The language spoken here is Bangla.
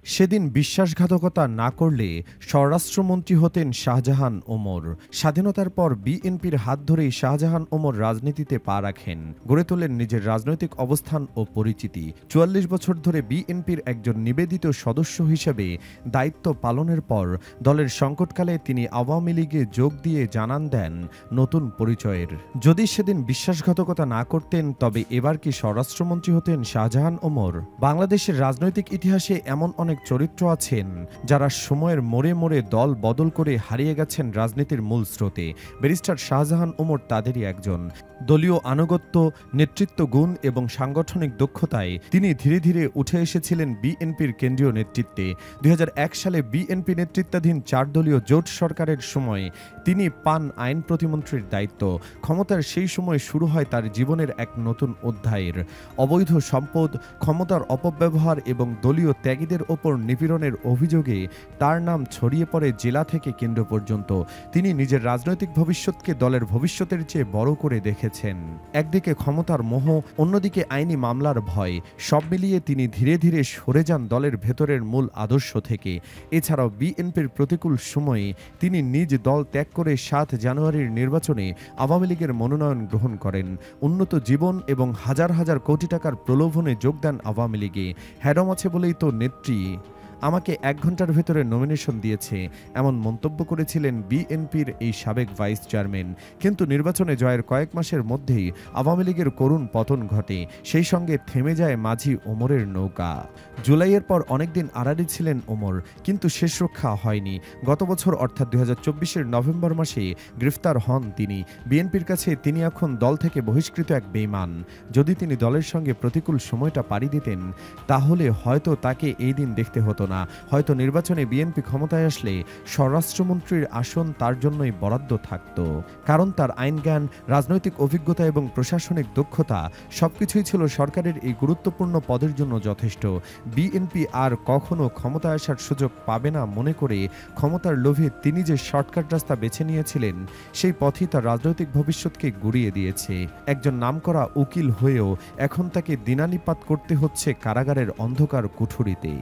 সেদিন বিশ্বাসঘাতকতা না করলে স্বরাষ্ট্রমন্ত্রী হতেন শাহজাহান ওমর। স্বাধীনতার পর বিএনপির হাত ধরেই শাহজাহান ওমর রাজনীতিতে পা রাখেন, গড়ে তোলেন নিজের রাজনৈতিক অবস্থান ও পরিচিতি। ৪৪ বছর ধরে বিএনপির একজন নিবেদিত সদস্য হিসেবে দায়িত্ব পালনের পর দলের সংকটকালে তিনি আওয়ামী লীগে যোগ দিয়ে জানান দেন নতুন পরিচয়ের। যদি সেদিন বিশ্বাসঘাতকতা না করতেন তবে এবার কি স্বরাষ্ট্রমন্ত্রী হতেন শাহজাহান ওমর? বাংলাদেশের রাজনৈতিক ইতিহাসে এমন অনেক চরিত্র আছেন যারা সময়ের মোড়ে মোড়ে দল বদল করে হারিয়ে গেছেন রাজনীতির মূল স্রোতে। ব্যারিস্টার শাহজাহান ওমর তাদেরই একজন। দলীয় আনুগত্য, নেতৃত্ব গুণ এবং সাংগঠনিক দক্ষতায় তিনি ধীরে ধীরে উঠে এসেছিলেন বিএনপির কেন্দ্রীয় নেতৃত্বে। ২০০১ সালে বিএনপি নেতৃত্বাধীন ৪ দলীয় জোট সরকারের সময় তিনি পান আইন প্রতিমন্ত্রীর দায়িত্ব। ক্ষমতার সেই সময় শুরু হয় তার জীবনের এক নতুন অধ্যায়ের। অবৈধ সম্পদ, ক্ষমতার অপব্যবহার এবং দলীয় ত্যাগীদের ওপর নিপীড়নের অভিযোগে তার নাম ছড়িয়ে পড়ে জেলা থেকে কেন্দ্র পর্যন্ত। তিনি নিজের রাজনৈতিক ভবিষ্যৎকে দলের ভবিষ্যতের চেয়ে বড় করে দেখেছেন। একদিকে ক্ষমতার মোহ, অন্যদিকে আইনি মামলার ভয়। সব মিলিয়ে তিনি ধীরে ধীরে সরে যান দলের ভেতরের মূল আদর্শ থেকে। এছাড়াও বিএনপির প্রতিকূল সময়ে তিনি নিজ দল ত্যাগ করে ৭ জানুয়ারির নির্বাচনে আওয়ামী লীগের মনোনয়ন গ্রহণ করেন। উন্নত জীবন এবং হাজার হাজার কোটি টাকার প্রলোভনে যোগ দেন আওয়ামী লীগে। হ্যাডম আছে বলেই তো নেত্রী আমাকে ১ ঘন্টার ভেতরে নমিনেশন দিয়েছে, এমন মন্তব্য করেছিলেন বিএনপির এই সাবেক ভাইস চেয়ারম্যান। কিন্তু নির্বাচনে জয়ের কয়েক মাসের মধ্যেই আওয়ামী লীগের করুণ পতন ঘটে। সেই সঙ্গে থেমে যায় মাঝি ওমরের নৌকা। জুলাইয়ের পর অনেকদিন আড়ালে ছিলেন ওমর, কিন্তু শেষ রক্ষা হয়নি। গত বছর অর্থাৎ ২০২৪-এর নভেম্বর মাসে গ্রেফতার হন তিনি। বিএনপির কাছে তিনি এখন দল থেকে বহিষ্কৃত এক বেঈমান। যদি তিনি দলের সঙ্গে প্রতিকূল সময়টা পাড়ি দিতেন তাহলে হয়তো তাকে এই দিন দেখতে হতো না। হয়তো নির্বাচনে বিএনপি ক্ষমতায় আসলে স্বরাষ্ট্রমন্ত্রীর আসন তার জন্যই বরাদ্দ থাকত। কারণ তার আইন জ্ঞান, রাজনৈতিক অভিজ্ঞতা এবং প্রশাসনিক দক্ষতা সবকিছুই ছিল সরকারের এই গুরুত্বপূর্ণ পদের জন্য যথেষ্ট। বিএনপি আর কখনো ক্ষমতায় আসার সুযোগ পাবে না মনে করে ক্ষমতার লোভে তিনি যে শর্টকাট রাস্তা বেছে নিয়েছিলেন সেই পথই তার রাজনৈতিক ভবিষ্যৎকে গুড়িয়ে দিয়েছে। একজন নামকরা উকিল হয়েও এখন তাকে দিনানিপাত করতে হচ্ছে কারাগারের অন্ধকার কুঠুরিতে।